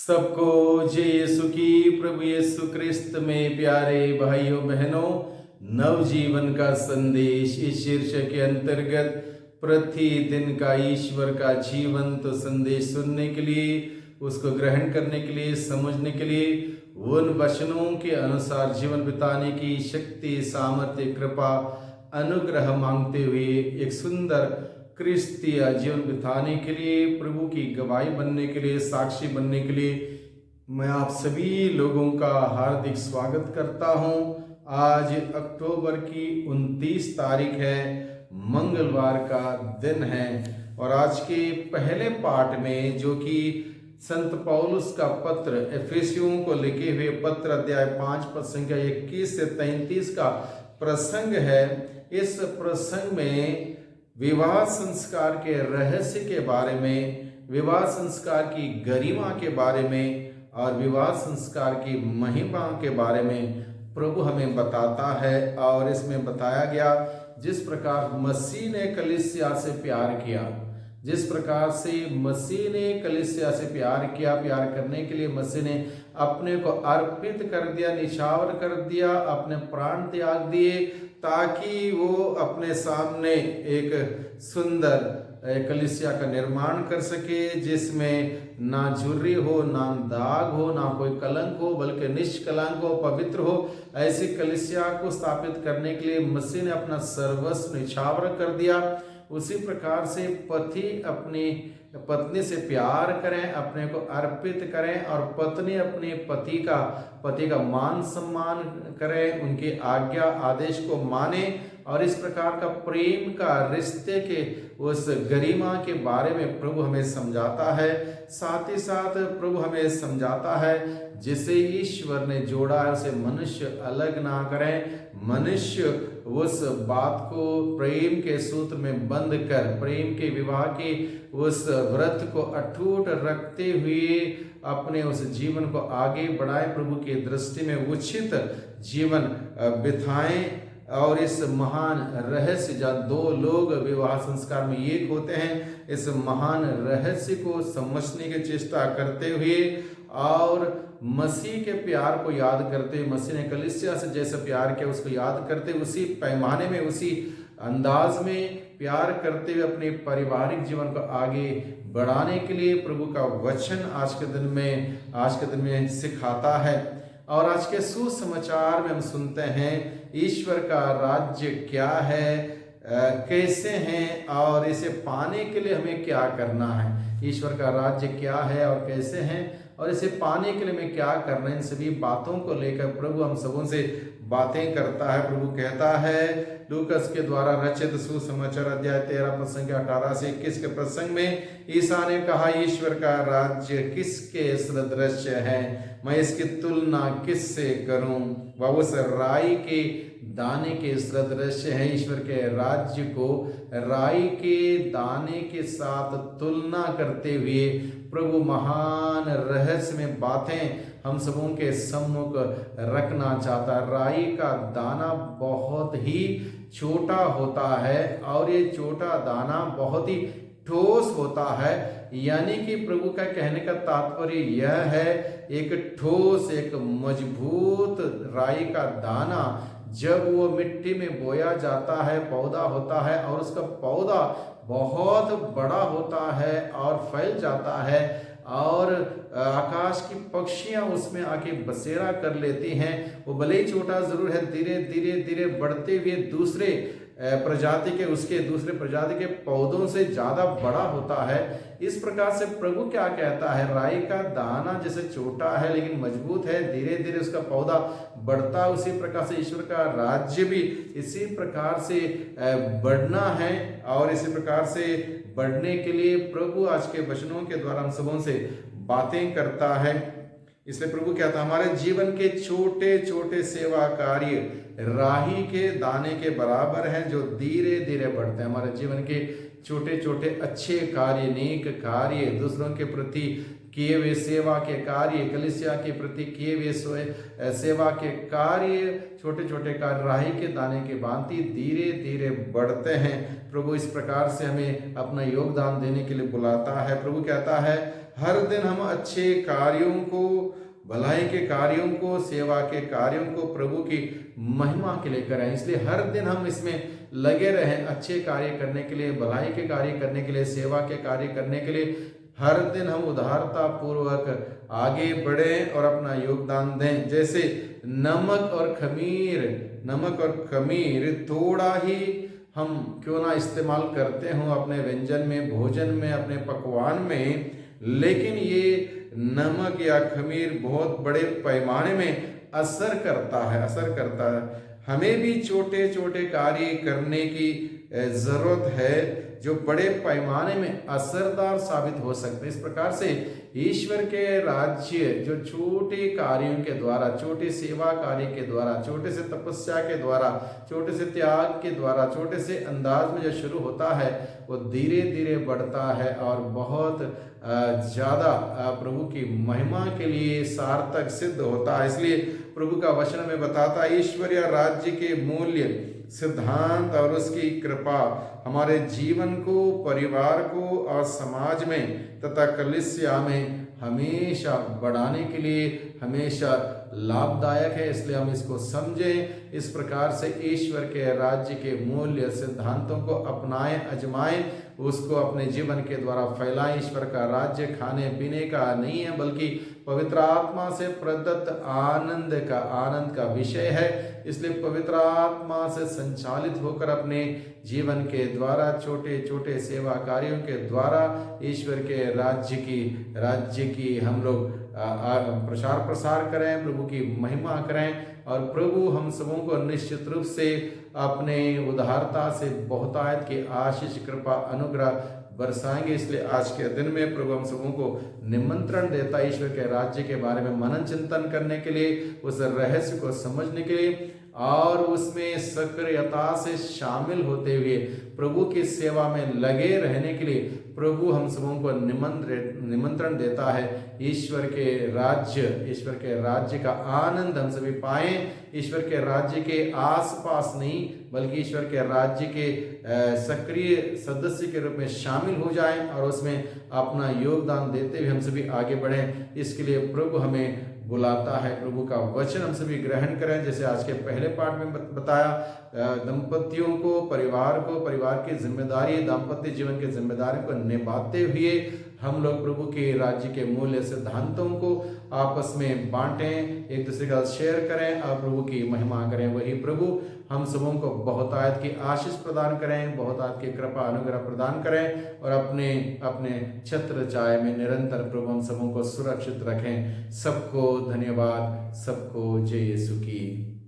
सबको जय यीशु की। प्रभु यीशु क्रिस्त में प्यारे भाइयों बहनों, नवजीवन का संदेश इस शीर्षक के अंतर्गत प्रतिदिन का ईश्वर का जीवंत संदेश सुनने के लिए, उसको ग्रहण करने के लिए, समझने के लिए, उन वचनों के अनुसार जीवन बिताने की शक्ति, सामर्थ्य, कृपा, अनुग्रह मांगते हुए एक सुंदर क्रिस्तीय जीवन बिताने के लिए, प्रभु की गवाही बनने के लिए, साक्षी बनने के लिए मैं आप सभी लोगों का हार्दिक स्वागत करता हूं। आज अक्टूबर की 29 तारीख है, मंगलवार का दिन है और आज के पहले पाठ में जो कि संत पौलुस का पत्र एफेसियों को लिखे हुए पत्र अध्याय 5 पद संख्या 21 से 33 का प्रसंग है। इस प्रसंग में विवाह संस्कार के रहस्य के बारे में, विवाह संस्कार की गरिमा के बारे में और विवाह संस्कार की महिमा के बारे में प्रभु हमें बताता है। और इसमें बताया गया जिस प्रकार मसीह ने कलीसिया से प्यार किया, जिस प्रकार से मसीह ने कलीसिया से प्यार किया, प्यार करने के लिए मसीह ने अपने को अर्पित कर दिया, निछावर कर दिया, अपने प्राण त्याग दिए ताकि वो अपने सामने एक सुंदर कलीसिया का निर्माण कर सके, जिसमें ना झुर्री हो, ना दाग हो, ना कोई कलंक हो, बल्कि निष्कलंक हो, पवित्र हो। ऐसी कलीसिया को स्थापित करने के लिए मसीह ने अपना सर्वस्व निछावर कर दिया। उसी प्रकार से पति अपनी पत्नी से प्यार करें, अपने को अर्पित करें और पत्नी अपने पति का मान सम्मान करें, उनकी आज्ञा आदेश को माने। और इस प्रकार का प्रेम का रिश्ते के उस गरिमा के बारे में प्रभु हमें समझाता है। साथ ही साथ प्रभु हमें समझाता है जिसे ईश्वर ने जोड़ा है उसे मनुष्य अलग ना करें। मनुष्य उस बात को प्रेम के सूत्र में बंद कर, प्रेम के विवाह के उस व्रत को अटूट रखते हुए अपने उस जीवन को आगे बढ़ाए, प्रभु की दृष्टि में उचित जीवन बिताएं। और इस महान रहस्य जहाँ दो लोग विवाह संस्कार में एक होते हैं, इस महान रहस्य को समझने की चेष्टा करते हुए और मसीह के प्यार को याद करते हुए, मसीह ने कलीसिया से जैसा प्यार किया उसको याद करते, उसी पैमाने में, उसी अंदाज में प्यार करते हुए अपने पारिवारिक जीवन को आगे बढ़ाने के लिए प्रभु का वचन आज के दिन में सिखाता है। और आज के सुसमाचार में हम सुनते हैं ईश्वर का राज्य क्या है, कैसे हैं और इसे पाने के लिए हमें क्या करना है। ईश्वर का राज्य क्या है और कैसे हैं और इसे पाने के लिए हमें क्या करना है, इन सभी बातों को लेकर प्रभु हम सबों से बातें करता है। प्रभु कहता है लूकस के द्वारा रचित सुसमाचार अध्याय 13 पद संख्या 18 से 21 के प्रसंग में ईसा ने कहा, ईश्वर का राज्य किसके सदृश है, मैं इसकी तुलना किससे करूं। वह उस राई के दाने के सदृश है। ईश्वर के राज्य को राई के दाने के साथ तुलना करते हुए प्रभु महान रहस्य में बातें हम सबों के सम्मुख रखना चाहता है। राई का दाना बहुत ही छोटा होता है और ये छोटा दाना बहुत ही ठोस होता है। यानी कि प्रभु का कहने का तात्पर्य यह है, एक ठोस, एक मजबूत राई का दाना जब वो मिट्टी में बोया जाता है, पौधा होता है और उसका पौधा बहुत बड़ा होता है और फैल जाता है और आकाश की पक्षियां उसमें आके बसेरा कर लेती हैं। वो भले ही छोटा जरूर है, धीरे धीरे धीरे बढ़ते हुए दूसरे प्रजाति के पौधों से ज्यादा बड़ा होता है। इस प्रकार से प्रभु क्या कहता है, राई का दाना जैसे छोटा है लेकिन मजबूत है, धीरे धीरे उसका पौधा बढ़ता है, उसी प्रकार से ईश्वर का राज्य भी इसी प्रकार से बढ़ना है। और इसी प्रकार से बढ़ने के लिए प्रभु आज के वचनों के द्वारा हम सबों से बातें करता है। इसलिए प्रभु कहता है हमारे जीवन के छोटे छोटे सेवा कार्य राही के दाने के बराबर हैं जो धीरे धीरे बढ़ते हैं। हमारे जीवन के छोटे छोटे अच्छे कार्य, नेक कार्य, दूसरों के प्रति किए हुए सेवा के कार्य, कलीसिया के प्रति किए हुए सेवा के कार्य, छोटे छोटे कार्य राही के दाने के भांति धीरे धीरे बढ़ते हैं। प्रभु इस प्रकार से हमें अपना योगदान देने के लिए बुलाता है। प्रभु कहता है हर दिन हम अच्छे कार्यों को, भलाई के कार्यों को, सेवा के कार्यों को प्रभु की महिमा के लिए करें। इसलिए हर दिन हम इसमें लगे रहें, अच्छे कार्य करने के लिए, भलाई के कार्य करने के लिए, सेवा के कार्य करने के लिए हर दिन हम उदारता पूर्वक आगे बढ़ें और अपना योगदान दें। जैसे नमक और खमीर थोड़ा ही हम क्यों ना इस्तेमाल करते हों अपने व्यंजन में, भोजन में, अपने पकवान में, लेकिन ये नमक या खमीर बहुत बड़े पैमाने में असर करता है। हमें भी छोटे छोटे कार्य करने की जरूरत है जो बड़े पैमाने में असरदार साबित हो सकते हैं। इस प्रकार से ईश्वर के राज्य जो छोटे कार्यों के द्वारा, छोटे सेवा कार्य के द्वारा, छोटे से तपस्या के द्वारा, छोटे से त्याग के द्वारा, छोटे से अंदाज में जो शुरू होता है वो धीरे धीरे बढ़ता है और बहुत ज़्यादा प्रभु की महिमा के लिए सार्थक सिद्ध होता है। इसलिए प्रभु का वचन में बताता है ईश्वरीय राज्य के मूल्य, सिद्धांत और उसकी कृपा हमारे जीवन को, परिवार को और समाज में तथा कलीसिया में हमेशा बढ़ाने के लिए हमेशा लाभदायक है। इसलिए हम इसको समझें, इस प्रकार से ईश्वर के राज्य के मूल्य सिद्धांतों को अपनाएं, अजमाएं, उसको अपने जीवन के द्वारा फैलाएं। ईश्वर का राज्य खाने पीने का नहीं है बल्कि पवित्र आत्मा से प्रदत्त आनंद का विषय है। इसलिए पवित्र आत्मा से संचालित होकर अपने जीवन के द्वारा, छोटे छोटे सेवा कार्यों के द्वारा ईश्वर के राज्य की हम लोग प्रचार प्रसार करें, प्रभु की महिमा करें और प्रभु हम सबों को निश्चित रूप से अपने उदारता से बहुतायत की आशीष, कृपा, अनुग्रह बरसाएंगे। इसलिए आज के दिन में प्रभु हम सबों को निमंत्रण देता है ईश्वर के राज्य के बारे में मनन चिंतन करने के लिए, उस रहस्य को समझने के लिए और उसमें सक्रियता से शामिल होते हुए प्रभु की सेवा में लगे रहने के लिए प्रभु हम सबों को निमंत्रण देता है। ईश्वर के राज्य का आनंद हम सभी पाएं। ईश्वर के राज्य के आसपास नहीं बल्कि ईश्वर के राज्य के सक्रिय सदस्य के रूप में शामिल हो जाएं और उसमें अपना योगदान देते हुए हम सभी आगे बढ़ें। इसके लिए प्रभु हमें बुलाता है। प्रभु का वचन हम सभी ग्रहण करें। जैसे आज के पहले पाठ में बताया, दंपतियों को, परिवार की जिम्मेदारी, दाम्पत्य जीवन की जिम्मेदारी को निभाते हुए हम लोग प्रभु के राज्य के मूल्य सिद्धांतों को आपस में बांटें, एक दूसरे का शेयर करें और प्रभु की महिमा करें। वही प्रभु हम सबों को बहुतायत की आशीष प्रदान करें, बहुतायत की कृपा अनुग्रह प्रदान करें और अपने छत्र छाया में निरंतर प्रभु हम सबों को सुरक्षित रखें। सबको धन्यवाद, सबको जय यीशु की।